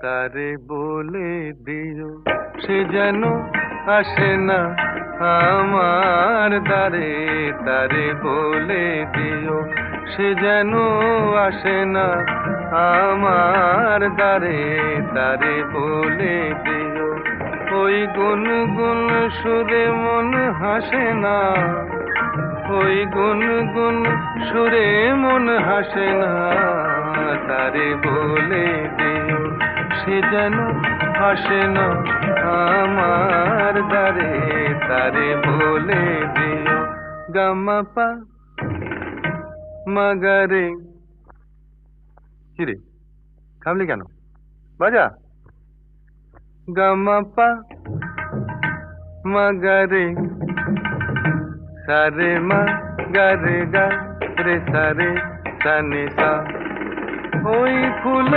তারে বলে দিও সে যেন আসে না আমার দ্বারে। তারে বলে দিও সে যেন আসে না আমার দ্বারে। তারে বলে দিও ওই গুনগুন সুরে মন হাসে না। ওই গুনগুন সুরে মন হাসে না। তারে বলে দিও সে যেন আসে না আমার দ্বারে। তারে বলে দিও গামাপা মাগারে। কিরে থামলি কেন? বাজা গামাপা মাগারে সারে মা গারে গা রে সারে সানে সা। ওই ফুল